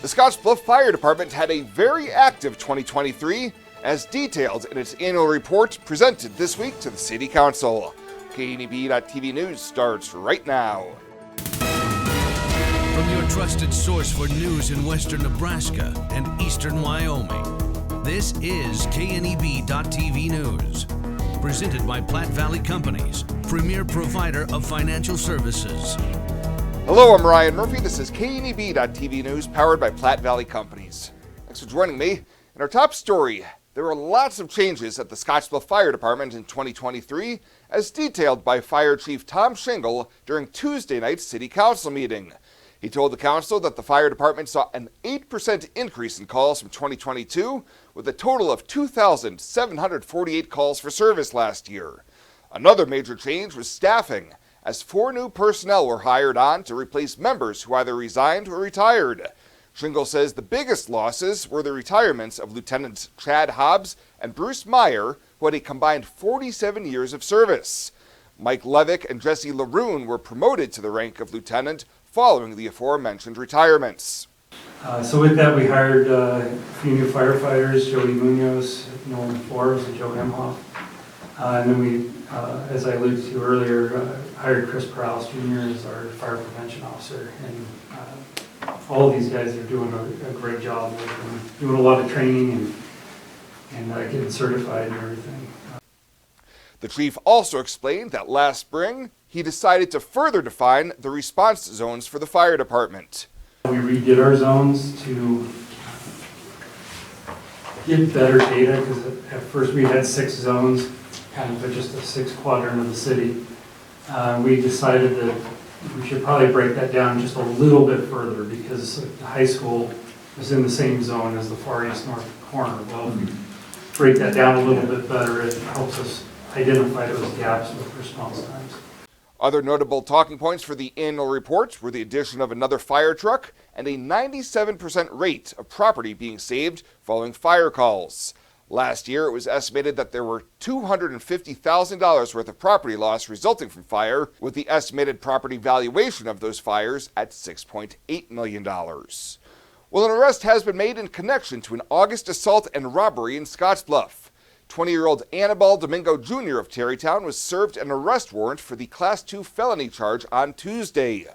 The Scottsbluff Fire Department had a very active 2023, as detailed in its annual report presented this week to the City Council. KNEB.TV News starts right now. From your trusted source for news in western Nebraska and eastern Wyoming, this is KNEB.TV News. Presented by Platte Valley Companies, premier provider of financial services. Hello, I'm Ryan Murphy. This is KNEB.TV News, powered by Platte Valley Companies. Thanks for joining me. In our top story, there were lots of changes at the Scottsbluff Fire Department in 2023, as detailed by Fire Chief Tom Shingle during Tuesday night's City Council meeting. He told the council that the fire department saw an 8% increase in calls from 2022, with a total of 2,748 calls for service last year. Another major change was staffing, as 4 new personnel were hired on to replace members who either resigned or retired. Shingle says the biggest losses were the retirements of Lieutenants Chad Hobbs and Bruce Meyer, who had a combined 47 years of service. Mike Levick and Jesse LaRune were promoted to the rank of lieutenant following the aforementioned retirements. So with that, we hired a few new firefighters, Jody Munoz, Nolan Forbes, and Joe Hemhoff. And then we, as I alluded to earlier, hired Chris Prowse Jr. as our fire prevention officer. And all of these guys are doing a great job. They're doing a lot of training and getting certified and everything. The chief also explained that last spring, he decided to further define the response zones for the fire department. We redid our zones to get better data, because at first we had 6 zones, kind of just a 6 quadrant of the city. We decided that we should probably break that down just a little bit further, because the high school is in the same zone as the far east north corner. Well, if we break that down a little bit better, it helps us identify those gaps with response times. Other notable talking points for the annual report were the addition of another fire truck and a 97% rate of property being saved following fire calls. Last year, it was estimated that there were $250,000 worth of property loss resulting from fire, with the estimated property valuation of those fires at $6.8 million. Well, an arrest has been made in connection to an August assault and robbery in Scottsbluff. 20-year-old Anibal Domingo Jr. of Terrytown was served an arrest warrant for the Class 2 felony charge on Tuesday.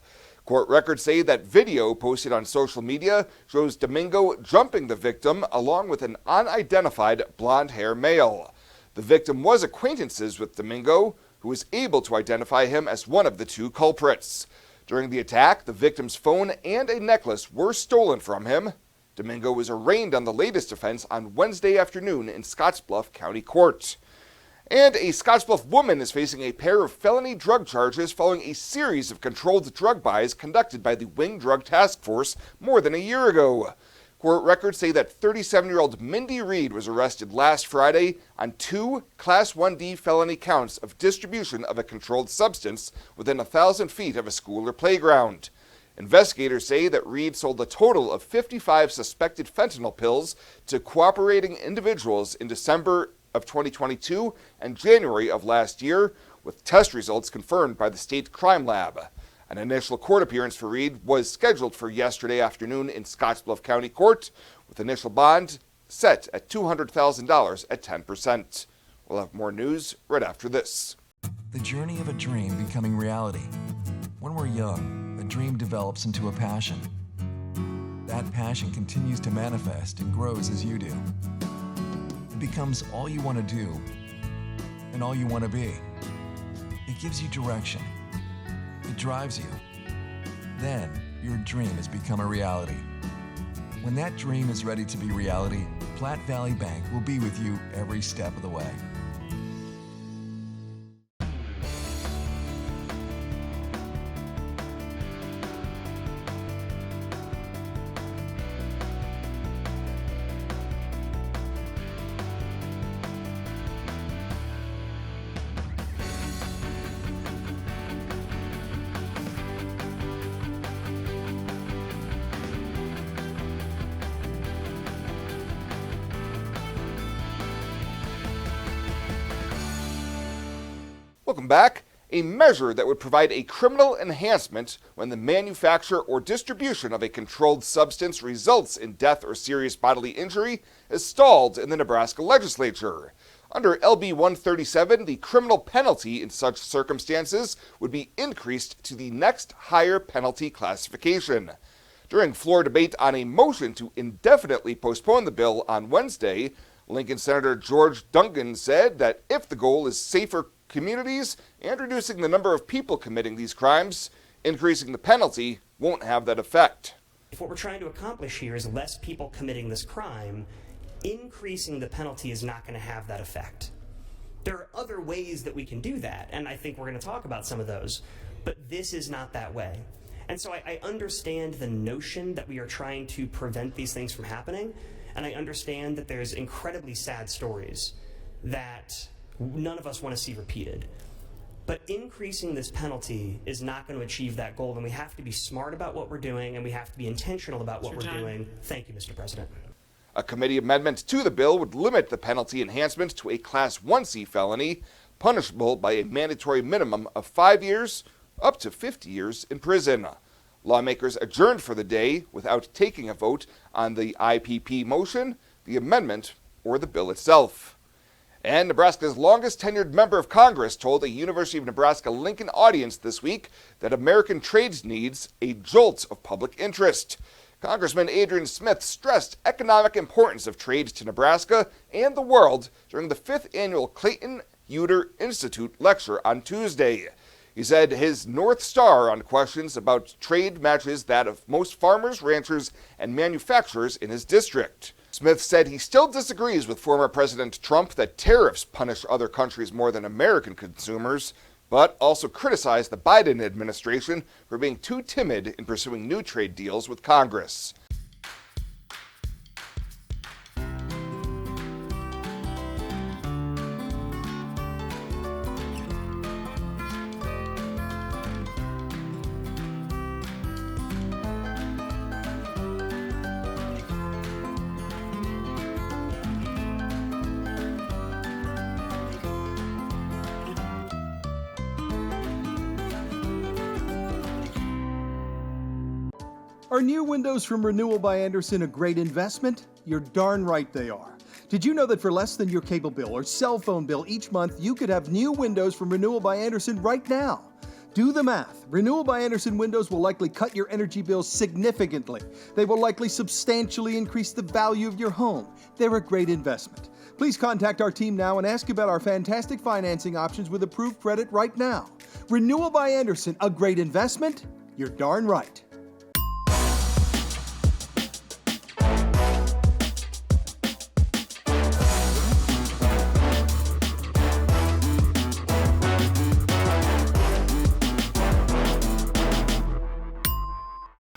Court records say that video posted on social media shows Domingo jumping the victim along with an unidentified blonde-haired male. The victim was acquaintances with Domingo, who was able to identify him as one of the 2 culprits. During the attack, the victim's phone and a necklace were stolen from him. Domingo was arraigned on the latest offense on Wednesday afternoon in Scottsbluff County Court. And a Scottsbluff woman is facing a pair of felony drug charges following a series of controlled drug buys conducted by the Wing Drug Task Force more than a year ago. Court records say that 37-year-old Mindy Reed was arrested last Friday on 2 Class 1D felony counts of distribution of a controlled substance within 1,000 feet of a school or playground. Investigators say that Reed sold a total of 55 suspected fentanyl pills to cooperating individuals in December of 2022 and January of last year, with test results confirmed by the state crime lab. An initial court appearance for Reed was scheduled for yesterday afternoon in Scottsbluff County Court, with initial bond set at $200,000 at 10%. We'll have more news right after this. The journey of a dream becoming reality. When we're young, a dream develops into a passion. That passion continues to manifest and grows as you do. It becomes all you want to do and all you want to be. It gives you direction. It drives you. Then your dream has become a reality. When that dream is ready to be reality, Platte Valley Bank will be with you every step of the way. Welcome back. a measure that would provide a criminal enhancement when the manufacture or distribution of a controlled substance results in death or serious bodily injury, is stalled in the Nebraska legislature. Under LB 137, the criminal penalty in such circumstances would be increased to the next higher penalty classification. During floor debate on a motion to indefinitely postpone the bill on Wednesday, Lincoln Senator George Duncan said that if the goal is safer communities and reducing the number of people committing these crimes, increasing the penalty won't have that effect. If what we're trying to accomplish here is less people committing this crime, increasing the penalty is not going to have that effect. There are other ways that we can do that, and I think we're going to talk about some of those, but this is not that way. And so I understand the notion that we are trying to prevent these things from happening, and I understand that there's incredibly sad stories that none of us want to see repeated. But increasing this penalty is not going to achieve that goal, and we have to be smart about what we're doing, and we have to be intentional about what we're doing. Thank you, Mr. President. A committee amendment to the bill would limit the penalty enhancement to a Class 1C felony, punishable by a mandatory minimum of 5 years up to 50 years in prison. Lawmakers adjourned for the day without taking a vote on the IPP motion, the amendment, or the bill itself. And Nebraska's longest tenured member of Congress told a University of Nebraska-Lincoln audience this week that American trade needs a jolt of public interest. Congressman Adrian Smith stressed economic importance of trade to Nebraska and the world during the 5th annual Clayton Uter Institute lecture on Tuesday. He said his North Star on questions about trade matches that of most farmers, ranchers, and manufacturers in his district. Smith said he still disagrees with former President Trump that tariffs punish other countries more than American consumers, but also criticized the Biden administration for being too timid in pursuing new trade deals with Congress. Are new windows from Renewal by Andersen a great investment? You're darn right they are. Did you know that for less than your cable bill or cell phone bill each month, you could have new windows from Renewal by Andersen right now? Do the math. Renewal by Andersen windows will likely cut your energy bills significantly. They will likely substantially increase the value of your home. They're a great investment. Please contact our team now and ask about our fantastic financing options with approved credit right now. Renewal by Andersen, a great investment? You're darn right.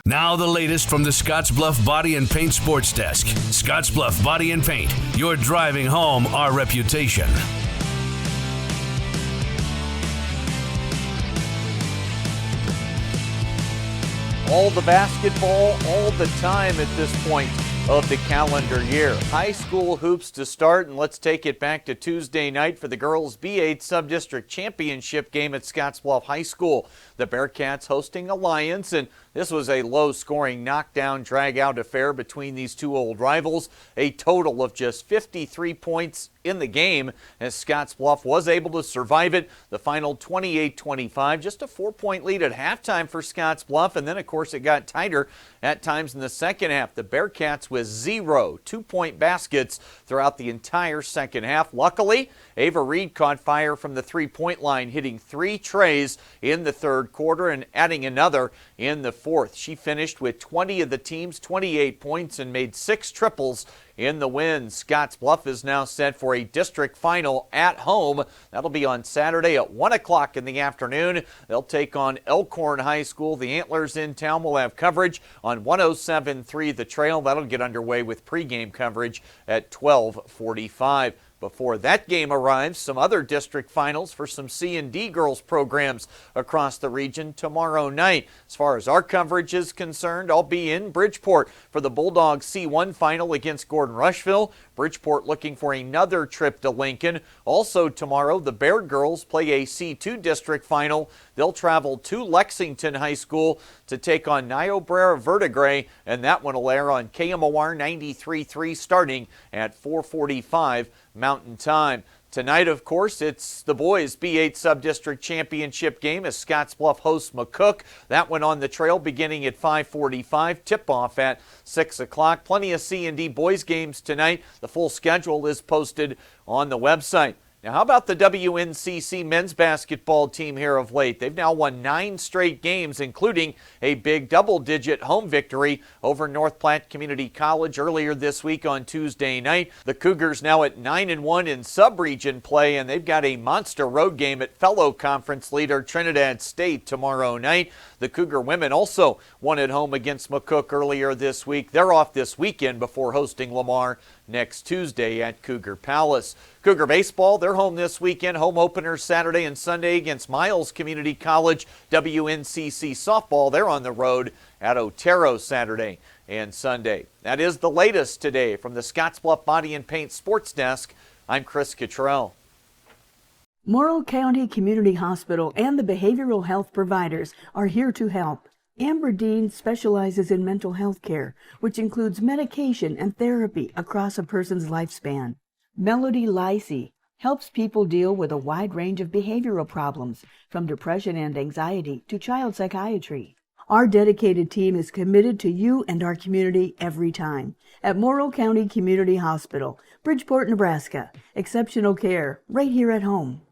Now the latest from the Scottsbluff Body and Paint Sports Desk. Scottsbluff Body and Paint, you're driving home our reputation. All the basketball, all the time at this point of the calendar year. High school hoops to start, and let's take it back to Tuesday night for the girls' B8 Sub-District Championship game at Scottsbluff High School. The Bearcats hosting Alliance, and this was a low-scoring knockdown, drag-out affair between these two old rivals. A total of just 53 points in the game as Scottsbluff was able to survive it. The final 28-25, just a 4-point lead at halftime for Scottsbluff, and then of course it got tighter at times in the second half. The Bearcats with 0 2-point baskets throughout the entire second half. Luckily, Ava Reed caught fire from the 3-point line, hitting 3 trays in the third quarter and adding another in the fourth. She finished with 20 of the team's 28 points and made 6 triples in the win. Scottsbluff is now set for a district final at home. That'll be on Saturday at 1 o'clock in the afternoon. They'll take on Elkhorn High School. The Antlers in town will have coverage on 107.3 The Trail. That'll get underway with pregame coverage at 12:45. Before that game arrives, some other district finals for some C&D girls programs across the region tomorrow night. As far as our coverage is concerned, I'll be in Bridgeport for the Bulldogs C1 final against Gordon Rushville. Bridgeport looking for another trip to Lincoln. Also tomorrow, the Baird girls play a C2 district final. They'll travel to Lexington High School to take on Niobrara Verdigre, and that one will air on KMOR 93.3 starting at 4:45 Mountain Time. Tonight, of course, it's the boys' B8 Sub-District Championship game as Scottsbluff hosts McCook. That one on the trail beginning at 5:45, tip-off at 6 o'clock. Plenty of C&D boys games tonight. The full schedule is posted on the website. Now, how about the WNCC men's basketball team here of late? They've now won 9 straight games, including a big double-digit home victory over North Platte Community College earlier this week on Tuesday night. The Cougars now at 9-1 in sub-region play, and they've got a monster road game at fellow conference leader Trinidad State tomorrow night. The Cougar women also won at home against McCook earlier this week. They're off this weekend before hosting Lamar next Tuesday at Cougar Palace. Cougar baseball, they're home this weekend. Home openers Saturday and Sunday against Miles Community College. WNCC softball, they're on the road at Otero Saturday and Sunday. That is the latest today from the Scottsbluff Body and Paint Sports Desk. I'm Chris Cottrell. Morrill County Community Hospital and the behavioral health providers are here to help. Amber Dean specializes in mental health care, which includes medication and therapy across a person's lifespan. Melody Lacey helps people deal with a wide range of behavioral problems, from depression and anxiety to child psychiatry. Our dedicated team is committed to you and our community every time. At Morrill County Community Hospital, Bridgeport, Nebraska. Exceptional care right here at home.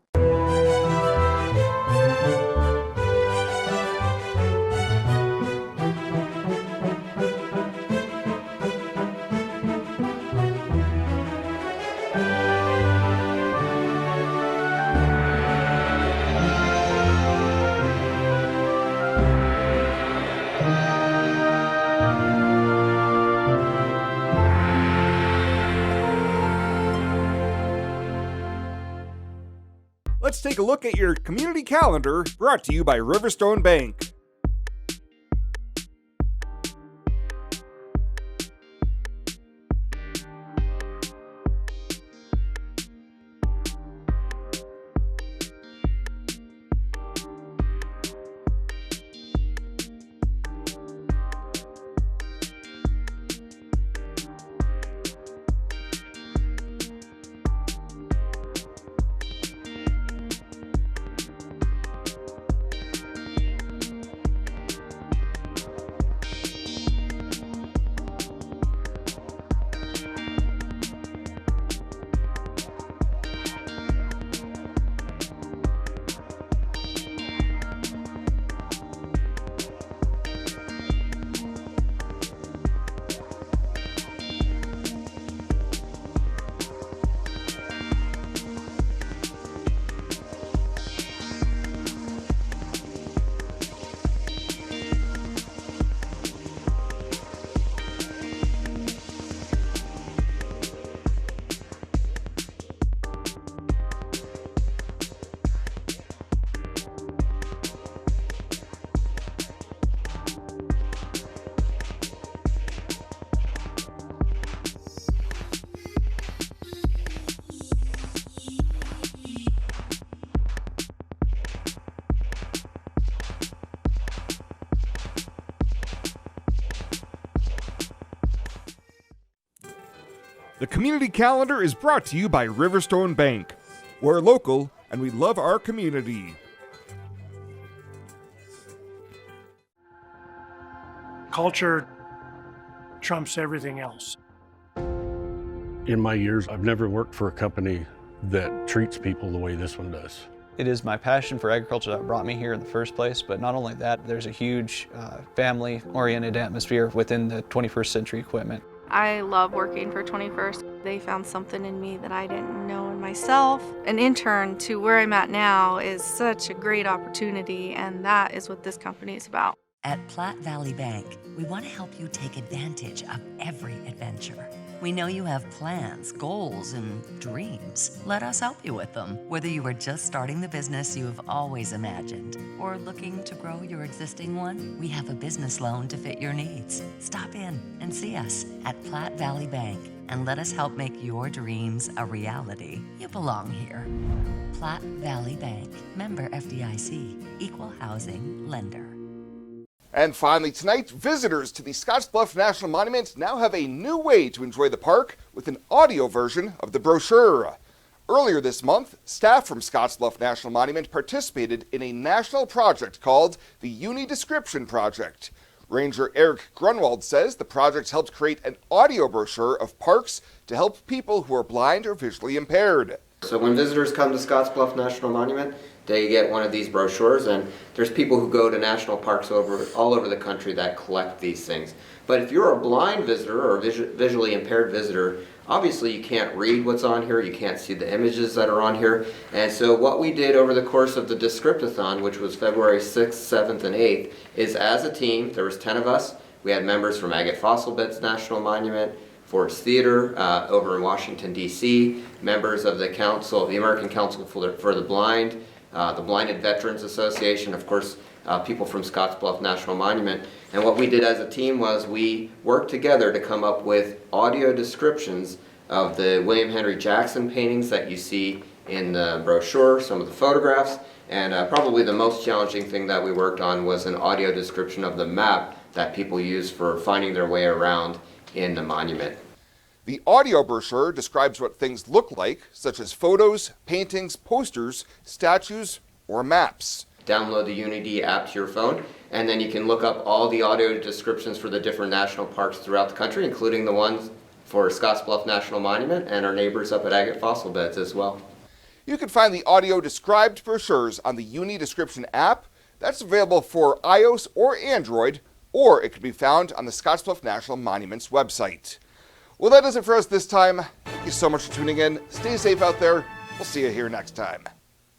Let's take a look at your community calendar, brought to you by Riverstone Bank. The community calendar is brought to you by Riverstone Bank. We're local and we love our community. Culture trumps everything else. In my years, I've never worked for a company that treats people the way this one does. It is my passion for agriculture that brought me here in the first place, but not only that, there's a huge family-oriented atmosphere within the 21st Century Equipment. I love working for 21st. They found something in me that I didn't know in myself. An intern to where I'm at now is such a great opportunity, and that is what this company is about. At Platte Valley Bank, we want to help you take advantage of every adventure. We know you have plans, goals, and dreams. Let us help you with them. Whether you are just starting the business you have always imagined or looking to grow your existing one, we have a business loan to fit your needs. Stop in and see us at Platte Valley Bank and let us help make your dreams a reality. You belong here. Platte Valley Bank, member FDIC, equal housing lender. And finally tonight, visitors to the Scottsbluff National Monument now have a new way to enjoy the park with an audio version of the brochure. Earlier this month, staff from Scottsbluff National Monument participated in a national project called the Uni Description Project. Ranger Eric Grunwald says the project helped create an audio brochure of parks to help people who are blind or visually impaired. So when visitors come to Scottsbluff National Monument, they get one of these brochures, and there's people who go to national parks all over the country that collect these things. But if you're a blind visitor or a visually impaired visitor, obviously you can't read what's on here, you can't see the images that are on here. And so what we did over the course of the Descriptathon, which was February 6th, 7th, and 8th, is as a team, there was 10 of us. We had members from Agate Fossil Beds National Monument, Ford's Theater over in Washington, D.C., members of the Council, the American Council for the Blind, the Blinded Veterans Association, of course, people from Scottsbluff National Monument. And what we did as a team was we worked together to come up with audio descriptions of the William Henry Jackson paintings that you see in the brochure, some of the photographs, and probably the most challenging thing that we worked on was an audio description of the map that people use for finding their way around in the monument. The audio brochure describes what things look like, such as photos, paintings, posters, statues, or maps. Download the Unity app to your phone, and then you can look up all the audio descriptions for the different national parks throughout the country, including the ones for Scottsbluff National Monument and our neighbors up at Agate Fossil Beds as well. You can find the audio described brochures on the Uni Description app. That's available for iOS or Android, or it can be found on the Scottsbluff National Monuments website. Well, that does it for us this time. Thank you so much for tuning in. Stay safe out there. We'll see you here next time.